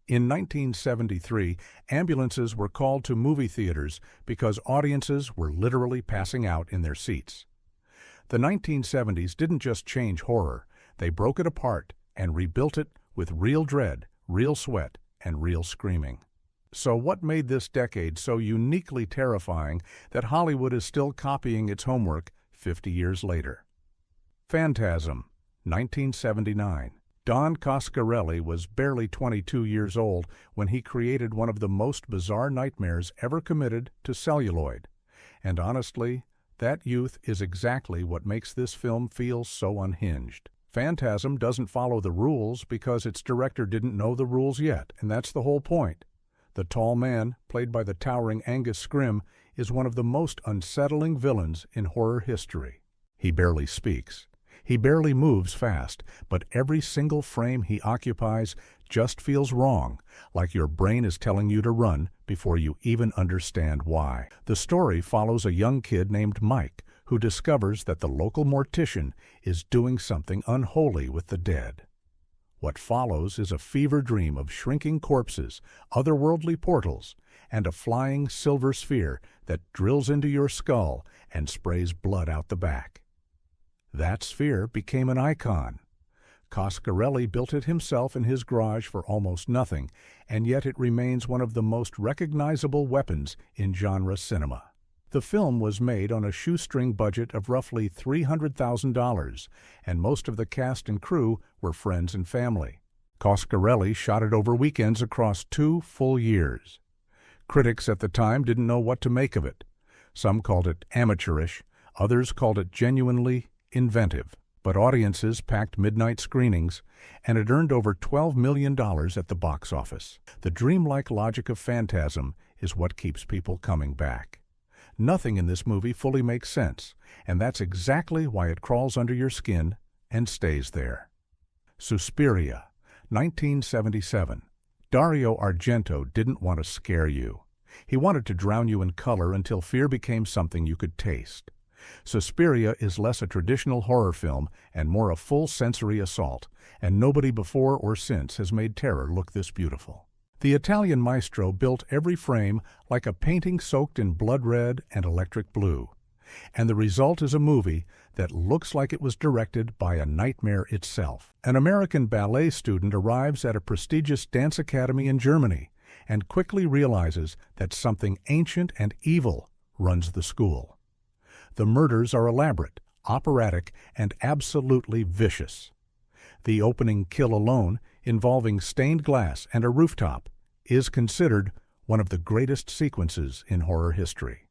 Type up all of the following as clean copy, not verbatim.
In 1973, ambulances were called to movie theaters because audiences were literally passing out in their seats. The 1970s didn't just change horror, they broke it apart and rebuilt it with real dread, real sweat, and real screaming. So what made this decade so uniquely terrifying that Hollywood is still copying its homework 50 years later? Phantasm, 1979. Don Coscarelli was barely 22 years old when he created one of the most bizarre nightmares ever committed to celluloid. And honestly, that youth is exactly what makes this film feel so unhinged. Phantasm doesn't follow the rules because its director didn't know the rules yet, and that's the whole point. The tall man, played by the towering Angus Scrimm, is one of the most unsettling villains in horror history. He barely speaks. He barely moves fast, but every single frame he occupies just feels wrong, like your brain is telling you to run before you even understand why. The story follows a young kid named Mike, who discovers that the local mortician is doing something unholy with the dead. What follows is a fever dream of shrinking corpses, otherworldly portals, and a flying silver sphere that drills into your skull and sprays blood out the back. That sphere became an icon. Coscarelli built it himself in his garage for almost nothing, and yet it remains one of the most recognizable weapons in genre cinema. The film was made on a shoestring budget of roughly $300,000, and most of the cast and crew were friends and family. Coscarelli shot it over weekends across 2 full years. Critics at the time didn't know what to make of it. Some called it amateurish, others called it genuinely inventive. But audiences packed midnight screenings, and it earned over $12 million at the box office. The dreamlike logic of Phantasm is what keeps people coming back. Nothing in this movie fully makes sense, and that's exactly why it crawls under your skin and stays there. Suspiria, 1977. Dario Argento didn't want to scare you. He wanted to drown you in color until fear became something you could taste. Suspiria is less a traditional horror film and more a full sensory assault, and nobody before or since has made terror look this beautiful. The Italian maestro built every frame like a painting soaked in blood red and electric blue, and the result is a movie that looks like it was directed by a nightmare itself. An American ballet student arrives at a prestigious dance academy in Germany and quickly realizes that something ancient and evil runs the school. The murders are elaborate, operatic, and absolutely vicious. The opening kill alone, involving stained glass and a rooftop, is considered one of the greatest sequences in horror history.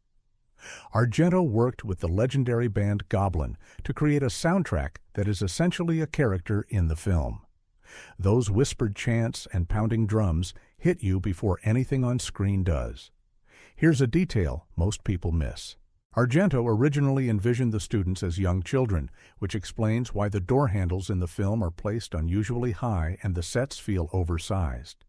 Argento worked with the legendary band Goblin to create a soundtrack that is essentially a character in the film. Those whispered chants and pounding drums hit you before anything on screen does. Here's a detail most people miss. Argento originally envisioned the students as young children, which explains why the door handles in the film are placed unusually high and the sets feel oversized.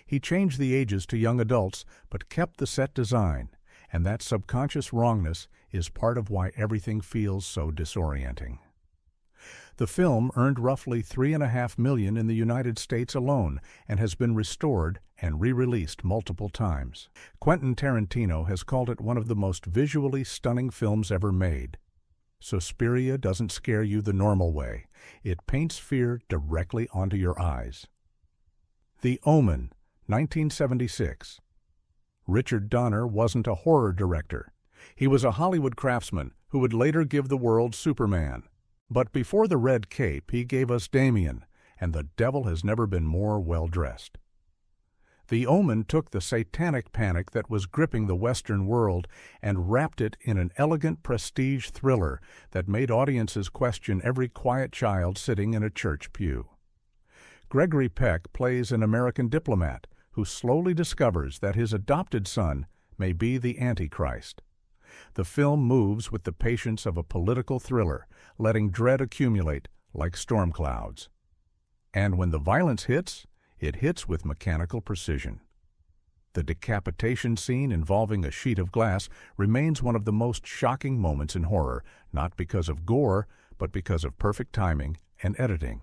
He changed the ages to young adults, but kept the set design, and that subconscious wrongness is part of why everything feels so disorienting. The film earned roughly $3.5 million in the United States alone and has been restored and re-released multiple times. Quentin Tarantino has called it one of the most visually stunning films ever made. Suspiria doesn't scare you the normal way. It paints fear directly onto your eyes. The Omen, 1976. Richard Donner wasn't a horror director. He was a Hollywood craftsman who would later give the world Superman. But before the red cape, he gave us Damien, and the devil has never been more well-dressed. The Omen took the satanic panic that was gripping the Western world and wrapped it in an elegant prestige thriller that made audiences question every quiet child sitting in a church pew. Gregory Peck plays an American diplomat who slowly discovers that his adopted son may be the Antichrist. The film moves with the patience of a political thriller, letting dread accumulate like storm clouds. And when the violence hits, it hits with mechanical precision. The decapitation scene involving a sheet of glass remains one of the most shocking moments in horror, not because of gore, but because of perfect timing and editing.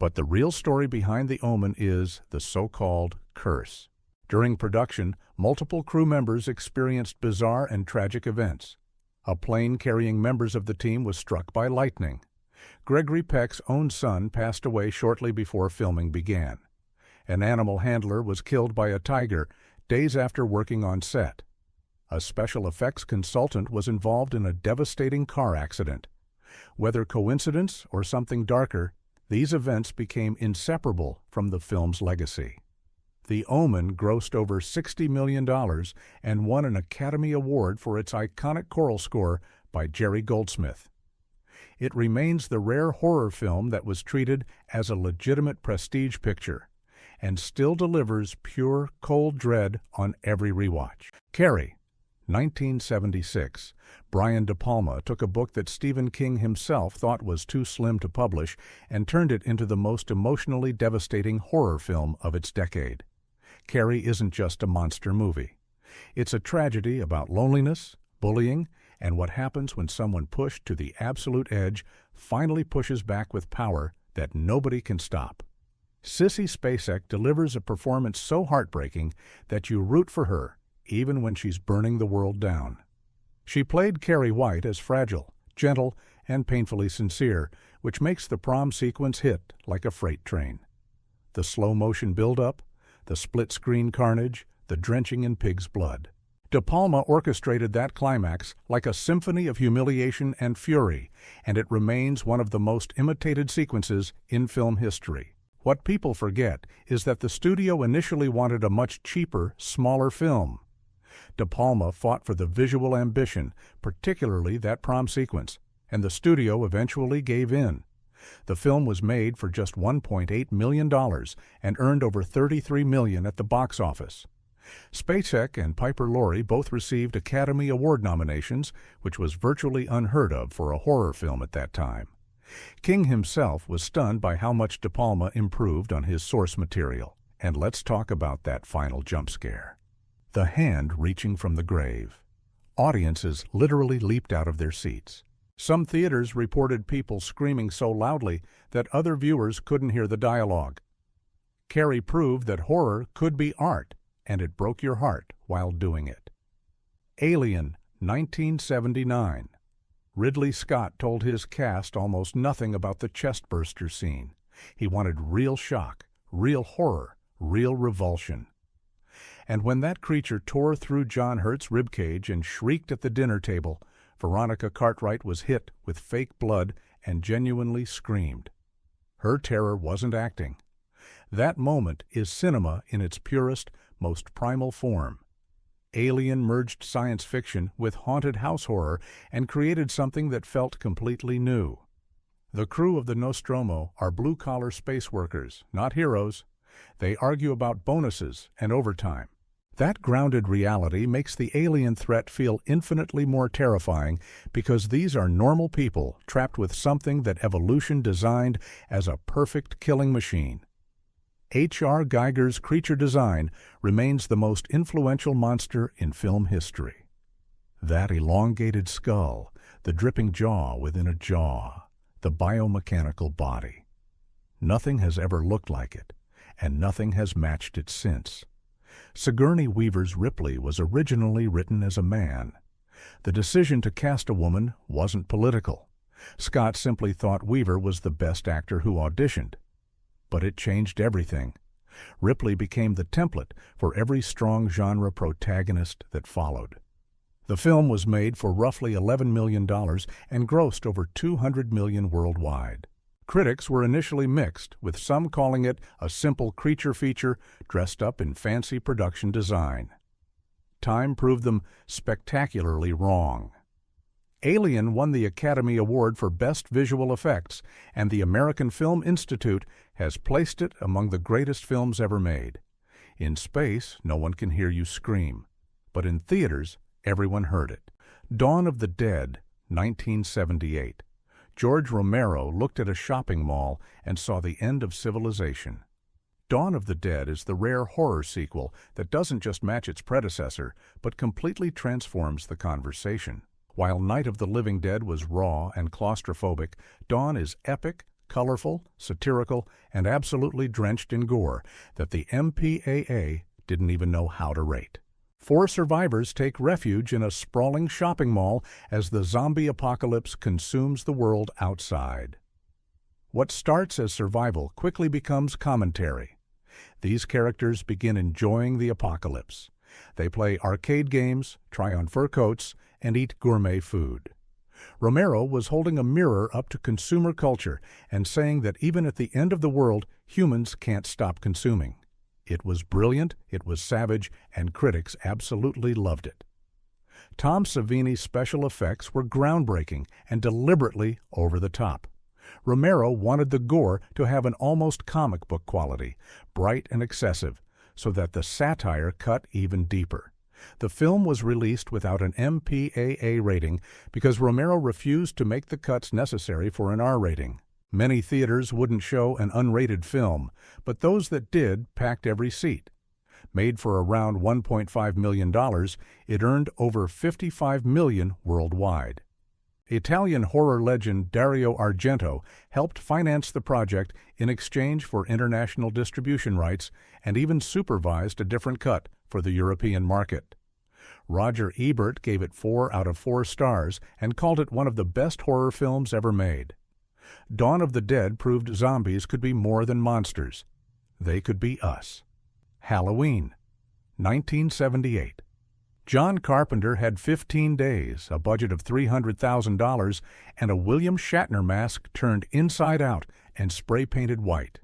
But the real story behind the Omen is the so-called curse. During production, multiple crew members experienced bizarre and tragic events. A plane carrying members of the team was struck by lightning. Gregory Peck's own son passed away shortly before filming began. An animal handler was killed by a tiger days after working on set. A special effects consultant was involved in a devastating car accident. Whether coincidence or something darker, these events became inseparable from the film's legacy. The Omen grossed over $60 million and won an Academy Award for its iconic choral score by Jerry Goldsmith. It remains the rare horror film that was treated as a legitimate prestige picture and still delivers pure, cold dread on every rewatch. Carrie, 1976. Brian De Palma took a book that Stephen King himself thought was too slim to publish and turned it into the most emotionally devastating horror film of its decade. Carrie isn't just a monster movie. It's a tragedy about loneliness, bullying, and what happens when someone pushed to the absolute edge finally pushes back with power that nobody can stop. Sissy Spacek delivers a performance so heartbreaking that you root for her, even when she's burning the world down. She played Carrie White as fragile, gentle, and painfully sincere, which makes the prom sequence hit like a freight train. The slow-motion build-up, the split-screen carnage, the drenching in pig's blood. De Palma orchestrated that climax like a symphony of humiliation and fury, and it remains one of the most imitated sequences in film history. What people forget is that the studio initially wanted a much cheaper, smaller film. De Palma fought for the visual ambition, particularly that prom sequence, and the studio eventually gave in. The film was made for just $1.8 million and earned over $33 million at the box office. Spacek and Piper Laurie both received Academy Award nominations, which was virtually unheard of for a horror film at that time. King himself was stunned by how much De Palma improved on his source material. And let's talk about that final jump scare. The hand reaching from the grave. Audiences literally leaped out of their seats. Some theaters reported people screaming so loudly that other viewers couldn't hear the dialogue. Carrie proved that horror could be art, and it broke your heart while doing it. Alien, 1979. Ridley Scott told his cast almost nothing about the chestburster scene. He wanted real shock, real horror, real revulsion. And when that creature tore through John Hurt's ribcage and shrieked at the dinner table, Veronica Cartwright was hit with fake blood and genuinely screamed. Her terror wasn't acting. That moment is cinema in its purest, most primal form. Alien merged science fiction with haunted house horror and created something that felt completely new. The crew of the Nostromo are blue-collar space workers, not heroes. They argue about bonuses and overtime. That grounded reality makes the alien threat feel infinitely more terrifying because these are normal people trapped with something that evolution designed as a perfect killing machine. H.R. Giger's creature design remains the most influential monster in film history. That elongated skull, the dripping jaw within a jaw, the biomechanical body. Nothing has ever looked like it, and nothing has matched it since. Sigourney Weaver's Ripley was originally written as a man. The decision to cast a woman wasn't political. Scott simply thought Weaver was the best actor who auditioned. But it changed everything. Ripley became the template for every strong genre protagonist that followed. The film was made for roughly $11 million and grossed over $200 million worldwide. Critics were initially mixed, with some calling it a simple creature feature dressed up in fancy production design. Time proved them spectacularly wrong. Alien won the Academy Award for Best Visual Effects, and the American Film Institute has placed it among the greatest films ever made. In space, no one can hear you scream, but in theaters, everyone heard it. Dawn of the Dead, 1978. George Romero looked at a shopping mall and saw the end of civilization. Dawn of the Dead is the rare horror sequel that doesn't just match its predecessor, but completely transforms the conversation. While Night of the Living Dead was raw and claustrophobic, Dawn is epic, colorful, satirical, and absolutely drenched in gore that the MPAA didn't even know how to rate. 4 survivors take refuge in a sprawling shopping mall as the zombie apocalypse consumes the world outside. What starts as survival quickly becomes commentary. These characters begin enjoying the apocalypse. They play arcade games, try on fur coats, and eat gourmet food. Romero was holding a mirror up to consumer culture and saying that even at the end of the world, humans can't stop consuming. It was brilliant, it was savage, and critics absolutely loved it. Tom Savini's special effects were groundbreaking and deliberately over the top. Romero wanted the gore to have an almost comic book quality, bright and excessive, so that the satire cut even deeper. The film was released without an MPAA rating because Romero refused to make the cuts necessary for an R rating. Many theaters wouldn't show an unrated film, but those that did packed every seat. Made for around $1.5 million, it earned over $55 million worldwide. Italian horror legend Dario Argento helped finance the project in exchange for international distribution rights and even supervised a different cut for the European market. Roger Ebert gave it 4 out of 4 stars and called it one of the best horror films ever made. Dawn of the Dead proved zombies could be more than monsters. They could be us. Halloween, 1978. John Carpenter had 15 days, a budget of $300,000, and a William Shatner mask turned inside out and spray-painted white.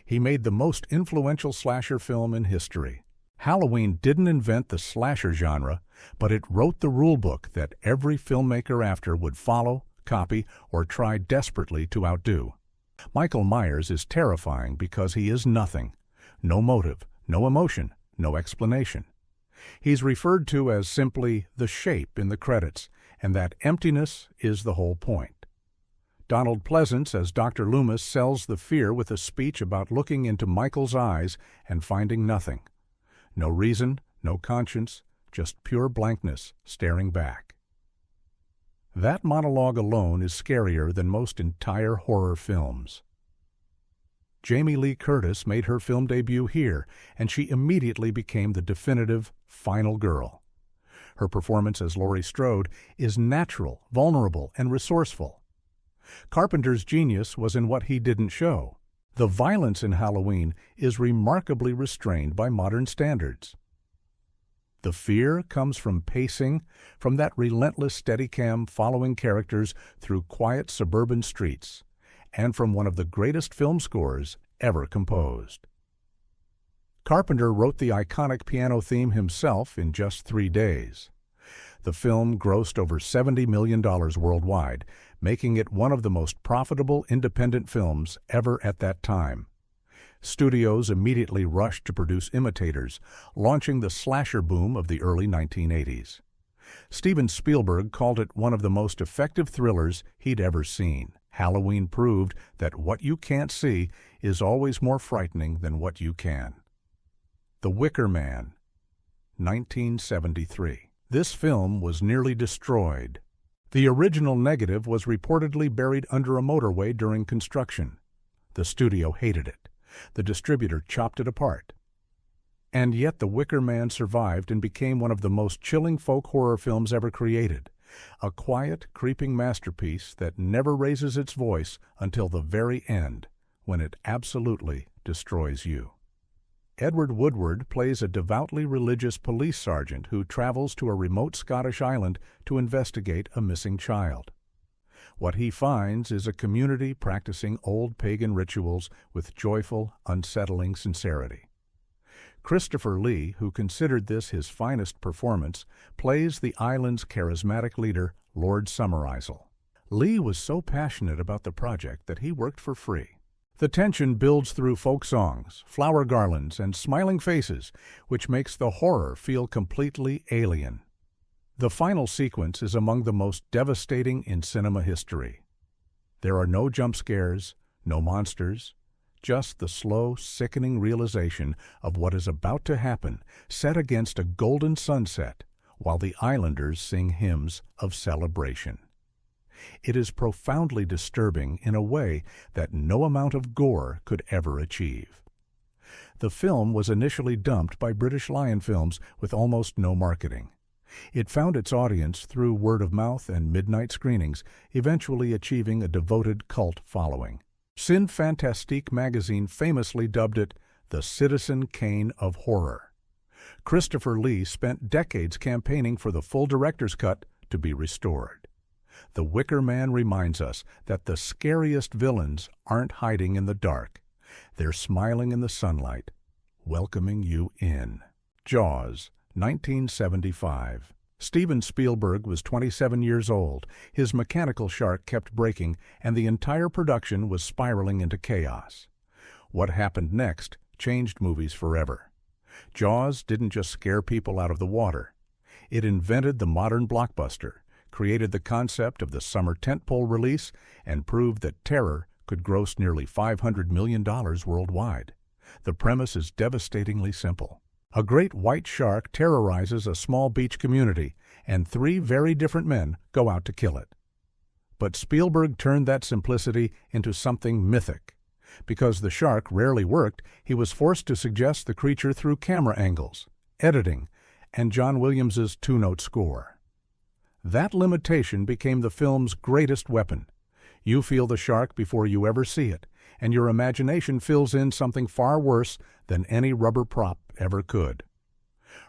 He made the most influential slasher film in history. Halloween didn't invent the slasher genre, but it wrote the rulebook that every filmmaker after would follow, copy, or try desperately to outdo. Michael Myers is terrifying because he is nothing. No motive, no emotion, no explanation. He's referred to as simply the shape in the credits, and that emptiness is the whole point. Donald Pleasance as Dr. Loomis sells the fear with a speech about looking into Michael's eyes and finding nothing. No reason, no conscience, just pure blankness staring back. That monologue alone is scarier than most entire horror films. Jamie Lee Curtis made her film debut here, and she immediately became the definitive final girl. Her performance as Laurie Strode is natural, vulnerable, and resourceful. Carpenter's genius was in what he didn't show. The violence in Halloween is remarkably restrained by modern standards. The fear comes from pacing, from that relentless Steadicam following characters through quiet suburban streets, and from one of the greatest film scores ever composed. Carpenter wrote the iconic piano theme himself in just 3 days. The film grossed over $70 million worldwide, making it one of the most profitable independent films ever at that time. Studios immediately rushed to produce imitators, launching the slasher boom of the early 1980s. Steven Spielberg called it one of the most effective thrillers he'd ever seen. Halloween proved that what you can't see is always more frightening than what you can. The Wicker Man, 1973. This film was nearly destroyed. The original negative was reportedly buried under a motorway during construction. The studio hated it. The distributor chopped it apart. And yet The Wicker Man survived and became one of the most chilling folk horror films ever created. A quiet, creeping masterpiece that never raises its voice until the very end, when it absolutely destroys you. Edward Woodward plays a devoutly religious police sergeant who travels to a remote Scottish island to investigate a missing child. What he finds is a community practicing old pagan rituals with joyful, unsettling sincerity. Christopher Lee, who considered this his finest performance, plays the island's charismatic leader, Lord Summerisle. Lee was so passionate about the project that he worked for free. The tension builds through folk songs, flower garlands, and smiling faces, which makes the horror feel completely alien. The final sequence is among the most devastating in cinema history. There are no jump scares, no monsters, just the slow, sickening realization of what is about to happen, set against a golden sunset, while the islanders sing hymns of celebration. It is profoundly disturbing in a way that no amount of gore could ever achieve. The film was initially dumped by British Lion Films with almost no marketing. It found its audience through word of mouth and midnight screenings, eventually achieving a devoted cult following. Cine Fantastique magazine famously dubbed it the Citizen Kane of horror. Christopher Lee spent decades campaigning for the full director's cut to be restored. The Wicker Man reminds us that the scariest villains aren't hiding in the dark. They're smiling in the sunlight, welcoming you in. Jaws, 1975. Steven Spielberg was 27 years old. His mechanical shark kept breaking, and the entire production was spiraling into chaos. What happened next changed movies forever. Jaws didn't just scare people out of the water. It invented the modern blockbuster, created the concept of the summer tentpole release, and proved that terror could gross nearly $500 million worldwide. The premise is devastatingly simple. A great white shark terrorizes a small beach community, and three very different men go out to kill it. But Spielberg turned that simplicity into something mythic. Because the shark rarely worked, he was forced to suggest the creature through camera angles, editing, and John Williams's two-note score. That limitation became the film's greatest weapon. You feel the shark before you ever see it, and your imagination fills in something far worse than any rubber prop ever could.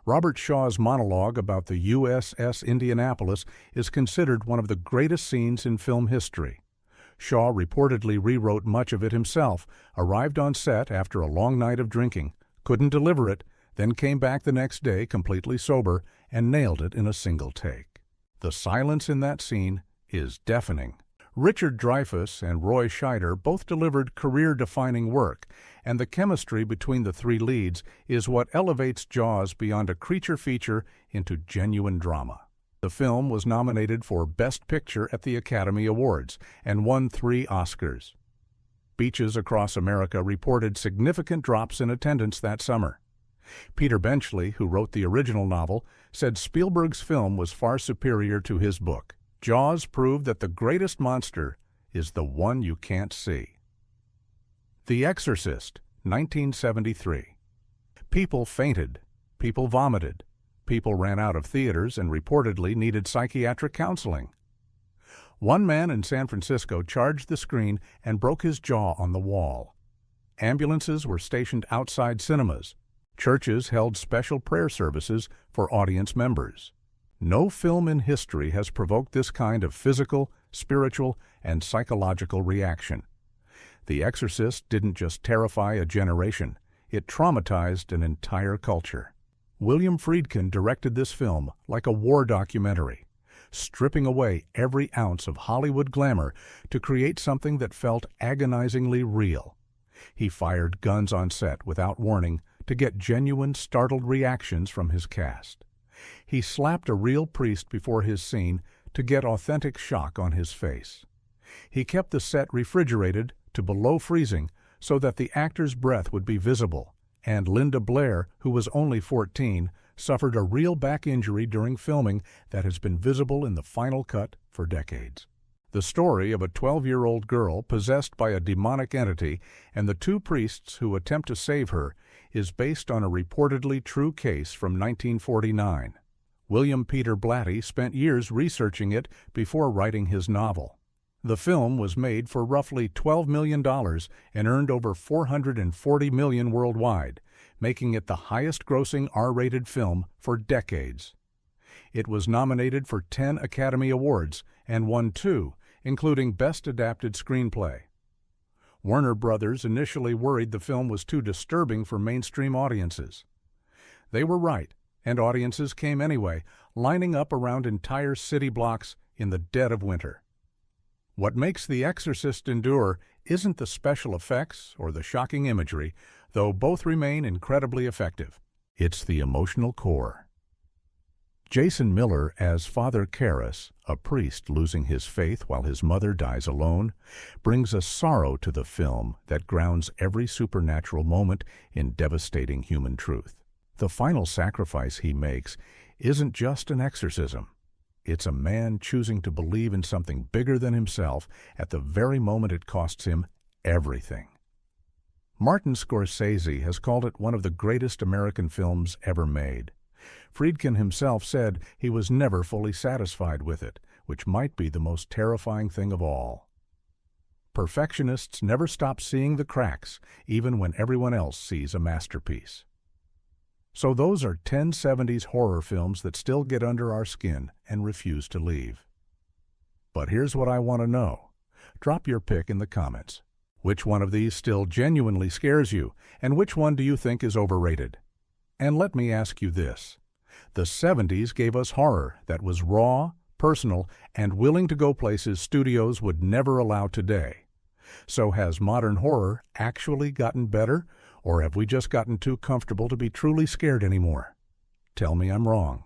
Robert Shaw's monologue about the USS Indianapolis is considered one of the greatest scenes in film history. Shaw reportedly rewrote much of it himself, arrived on set after a long night of drinking, couldn't deliver it, then came back the next day completely sober and nailed it in a single take. The silence in that scene is deafening. Richard Dreyfuss and Roy Scheider both delivered career-defining work, and the chemistry between the three leads is what elevates Jaws beyond a creature feature into genuine drama. The film was nominated for Best Picture at the Academy Awards and won 3 Oscars. Beaches across America reported significant drops in attendance that summer. Peter Benchley, who wrote the original novel, said Spielberg's film was far superior to his book. Jaws proved that the greatest monster is the one you can't see. The Exorcist, 1973. People fainted. People vomited. People ran out of theaters and reportedly needed psychiatric counseling. One man in San Francisco charged the screen and broke his jaw on the wall. Ambulances were stationed outside cinemas. Churches held special prayer services for audience members. No film in history has provoked this kind of physical, spiritual, and psychological reaction. The Exorcist didn't just terrify a generation, it traumatized an entire culture. William Friedkin directed this film like a war documentary, stripping away every ounce of Hollywood glamour to create something that felt agonizingly real. He fired guns on set without warning to get genuine, startled reactions from his cast. He slapped a real priest before his scene to get authentic shock on his face. He kept the set refrigerated to below freezing so that the actor's breath would be visible, and Linda Blair, who was only 14, suffered a real back injury during filming that has been visible in the final cut for decades. The story of a 12-year-old girl possessed by a demonic entity and the 2 priests who attempt to save her is based on a reportedly true case from 1949. William Peter Blatty spent years researching it before writing his novel. The film was made for roughly $12 million and earned over $440 million worldwide, making it the highest-grossing R-rated film for decades. It was nominated for 10 Academy Awards and won 2, including Best Adapted Screenplay. Warner Brothers initially worried the film was too disturbing for mainstream audiences. They were right, and audiences came anyway, lining up around entire city blocks in the dead of winter. What makes The Exorcist endure isn't the special effects or the shocking imagery, though both remain incredibly effective. It's the emotional core. Jason Miller as Father Karras, a priest losing his faith while his mother dies alone, brings a sorrow to the film that grounds every supernatural moment in devastating human truth. The final sacrifice he makes isn't just an exorcism. It's a man choosing to believe in something bigger than himself at the very moment it costs him everything. Martin Scorsese has called it one of the greatest American films ever made. Friedkin himself said he was never fully satisfied with it, which might be the most terrifying thing of all. Perfectionists never stop seeing the cracks, even when everyone else sees a masterpiece. So those are 10 70s horror films that still get under our skin and refuse to leave. But here's what I want to know. Drop your pick in the comments. Which one of these still genuinely scares you, and which one do you think is overrated? And let me ask you this. The 70s gave us horror that was raw, personal, and willing to go places studios would never allow today. So has modern horror actually gotten better, or have we just gotten too comfortable to be truly scared anymore? Tell me I'm wrong.